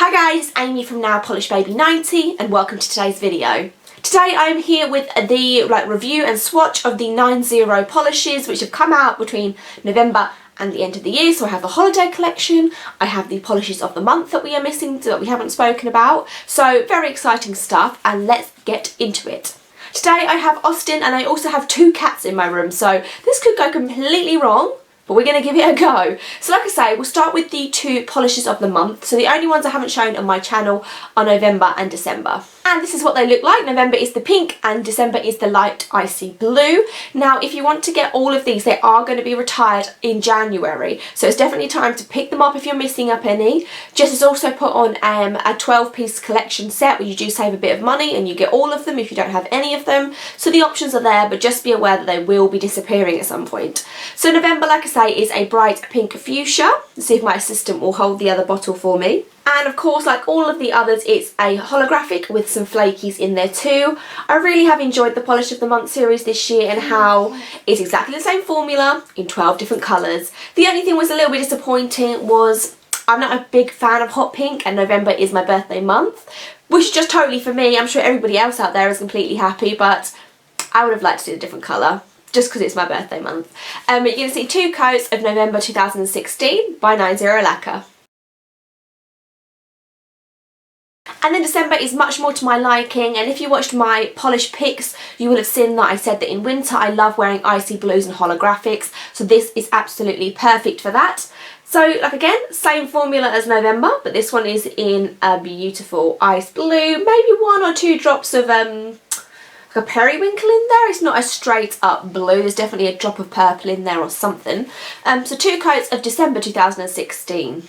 Hi guys, it's Amy from Now Polish Baby 90 and welcome to today's video. Today I'm here with the review and swatch of the 90 polishes which have come out between November and the end of the year. So I have the holiday collection, I have the polishes of the month that we are missing that we haven't spoken about. So very exciting stuff and let's get into it. Today I have Austin and I also have two cats in my room, so this could go completely wrong. But we're going to give it a go. So like I say, we'll start with the two polishes of the month. So the only ones I haven't shown on my channel are November and December. And this is what they look like. November is the pink and December is the light icy blue. Now if you want to get all of these, they are going to be retired in January. So it's definitely time to pick them up if you're missing up any. Jess has also put on a 12-piece collection set where you do save a bit of money and you get all of them if you don't have any of them. So the options are there, but just be aware that they will be disappearing at some point. So November, like I say, is a bright pink fuchsia. Let's see if my assistant will hold the other bottle for me. And of course, like all of the others, it's a holographic with some flakies in there too. I really have enjoyed the Polish of the Month series this year and how it's exactly the same formula in 12 different colours. The only thing was a little bit disappointing was I'm not a big fan of hot pink and November is my birthday month, which is just totally for me. I'm sure everybody else out there is completely happy, but I would have liked to do a different colour, just because it's my birthday month. You're going to see two coats of November 2016 by 90 Lacquer. And then December is much more to my liking, and if you watched my polish picks you will have seen that I said that in winter I love wearing icy blues and holographics, so this is absolutely perfect for that. So like again, same formula as November, but this one is in a beautiful ice blue, maybe one or two drops of like a periwinkle in there. It's not a straight up blue, there's definitely a drop of purple in there or something. So two coats of December 2016.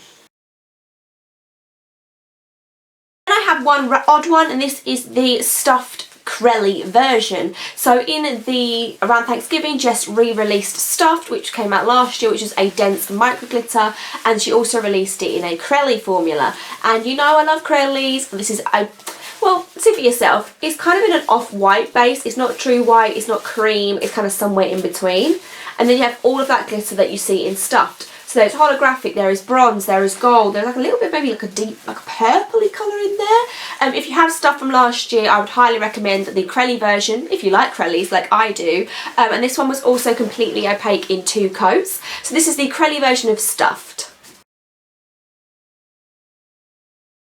And I have one odd one, and this is the stuffed Crelly version. So in the around Thanksgiving, Jess re-released Stuffed, which came out last year, which is a dense micro glitter, and she also released it in a Crelly formula. And you know I love Crellys. This is a, well, see for yourself, it's kind of in an off-white base. It's not true white, it's not cream, it's kind of somewhere in between. And then you have all of that glitter that you see in Stuffed. So there's holographic, there is bronze, there is gold, there's like a little bit, maybe like a deep, like a purpley colour in there. If you have stuff from last year, I would highly recommend the Crelly version, if you like Crellys, like I do. And this one was also completely opaque in two coats. So this is the Crelly version of Stuffed.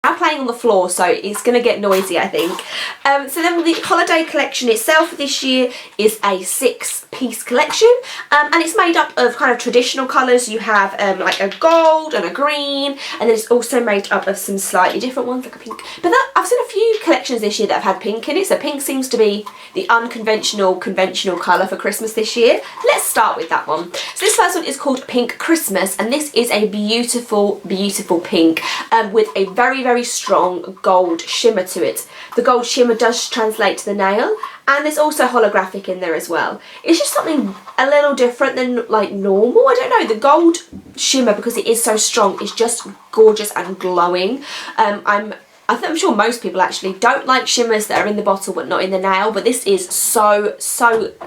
I'm playing on the floor, so it's going to get noisy, I think. So then the holiday collection itself this year is a 6-piece collection, and it's made up of kind of traditional colours. You have like a gold and a green, and then it's also made up of some slightly different ones, like a pink. But I've seen a few collections this year that have had pink in it, so pink seems to be the unconventional, conventional colour for Christmas this year. Let's start with that one. So this first one is called Pink Christmas, and this is a beautiful, beautiful pink with a very, very strong gold shimmer to it. The gold shimmer does translate to the nail, and there's also holographic in there as well. It's just something a little different than like normal. I don't know, the gold shimmer, because it is so strong, is just gorgeous and glowing. I'm sure most people actually don't like shimmers that are in the bottle but not in the nail, but this is so,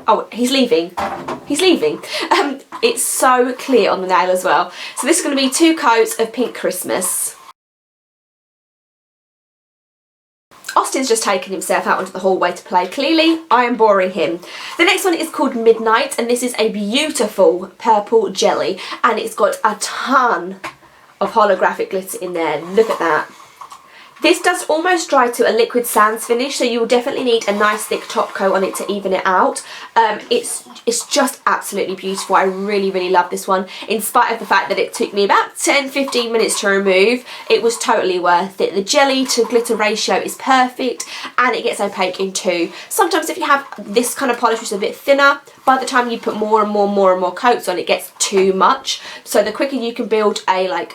oh, he's leaving. It's so clear on the nail as well. So this is going to be two coats of Pink Christmas. Austin's just taken himself out onto the hallway to play. Clearly, I am boring him. The next one is called Midnight, and this is a beautiful purple jelly, and it's got a ton of holographic glitter in there. Look at that. This does almost dry to a liquid sands finish, so you will definitely need a nice thick top coat on it to even it out. It's just absolutely beautiful. I really, really love this one. In spite of the fact that it took me about 10-15 minutes to remove, it was totally worth it. The jelly to glitter ratio is perfect, and it gets opaque in two. Sometimes if you have this kind of polish which is a bit thinner, by the time you put more and more coats on, it gets too much. So the quicker you can build a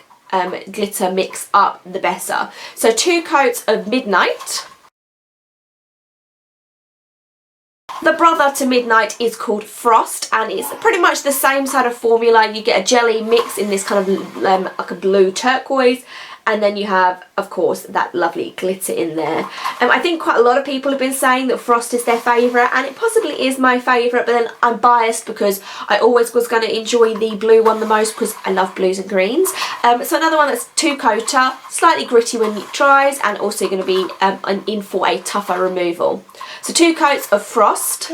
glitter mix up, the better. So two coats of Midnight. The brother to Midnight is called Frost, and it's pretty much the same sort of formula. You get a jelly mix in this kind of like a blue turquoise, And then you have, of course, that lovely glitter in there. I think quite a lot of people have been saying that Frost is their favourite, and it possibly is my favourite, but then I'm biased because I always was going to enjoy the blue one the most because I love blues and greens. So another one that's 2-coater, slightly gritty when it dries, and also going to be in for a tougher removal. So 2 coats of Frost.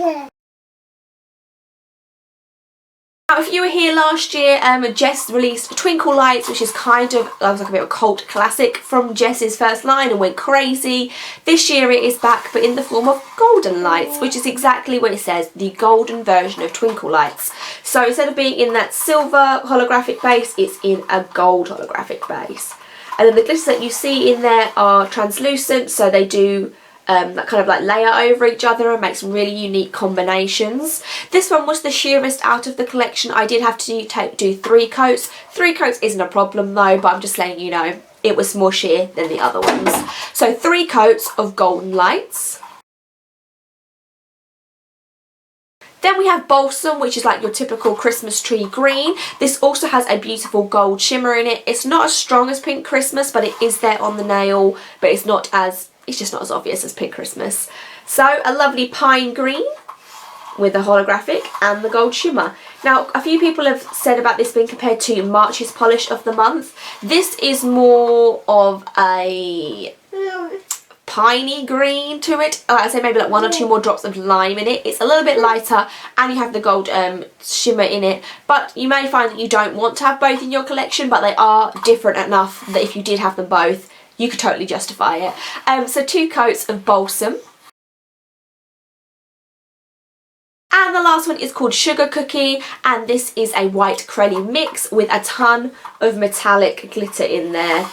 Now, if you were here last year, Jess released Twinkle Lights, which is kind of like a bit of a cult classic from Jess's first line and went crazy. This year it is back, but in the form of Golden Lights, which is exactly what it says, the golden version of Twinkle Lights. So instead of being in that silver holographic base, it's in a gold holographic base. And then the glitters that you see in there are translucent, so they do that kind of like layer over each other and make some really unique combinations. This one was the sheerest out of the collection. I did have to do 3 coats. 3 coats isn't a problem though, but I'm just letting you know it was more sheer than the other ones. So 3 coats of Golden Lights. Then we have Balsam, which is like your typical Christmas tree green. This also has a beautiful gold shimmer in it. It's not as strong as Pink Christmas, but it is there on the nail, but it's just not as obvious as Pink Christmas. So a lovely pine green with the holographic and the gold shimmer. Now, a few people have said about this being compared to March's polish of the month. This is more of a piney green to it. I'd say maybe like 1 or 2 more drops of lime in it. It's a little bit lighter, and you have the gold shimmer in it, but you may find that you don't want to have both in your collection, but they are different enough that if you did have them both, you could totally justify it. So 2 coats of Balsam. And the last one is called Sugar Cookie, and this is a white Crelly mix with a ton of metallic glitter in there.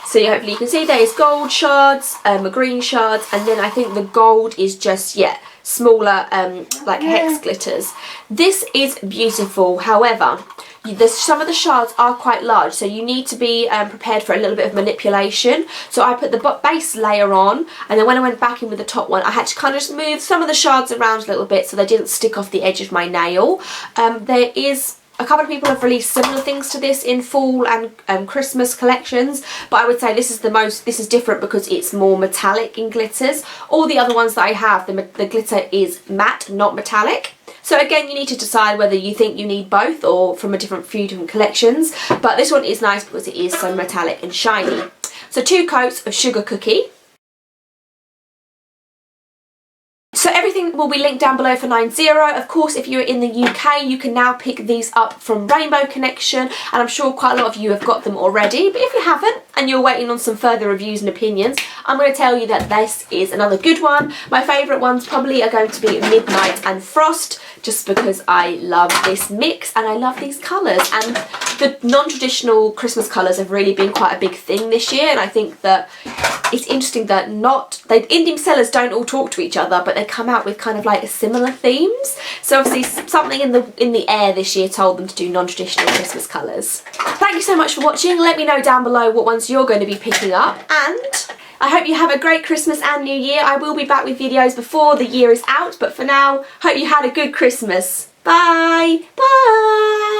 So hopefully you can see there is gold shards, green shards, and then I think the gold is just, yeah, smaller like hex glitters. This is beautiful, however, some of the shards are quite large, so you need to be prepared for a little bit of manipulation. So I put the base layer on, and then when I went back in with the top one, I had to kind of just move some of the shards around a little bit so they didn't stick off the edge of my nail. There is a couple of people have released similar things to this in fall and Christmas collections, but I would say this is different because it's more metallic in glitters. All the other ones that I have, the glitter is matte, not metallic. So again, you need to decide whether you think you need both or from few different collections, but this one is nice because it is so metallic and shiny. So 2 coats of Sugar Cookie. So everything will be linked down below for 90. Of course, if you're in the UK, you can now pick these up from Rainbow Connection, and I'm sure quite a lot of you have got them already, but if you haven't and you're waiting on some further reviews and opinions, I'm going to tell you that this is another good one. My favourite ones probably are going to be Midnight and Frost, just because I love this mix and I love these colours, and the non-traditional Christmas colours have really been quite a big thing this year, and I think that it's interesting that indie sellers don't all talk to each other, but they come out with kind of like similar themes. So obviously something in the air this year told them to do non-traditional Christmas colours. Thank you so much for watching. Let me know down below what ones you're going to be picking up, and I hope you have a great Christmas and New Year. I will be back with videos before the year is out, but for now, hope you had a good Christmas. Bye! Bye!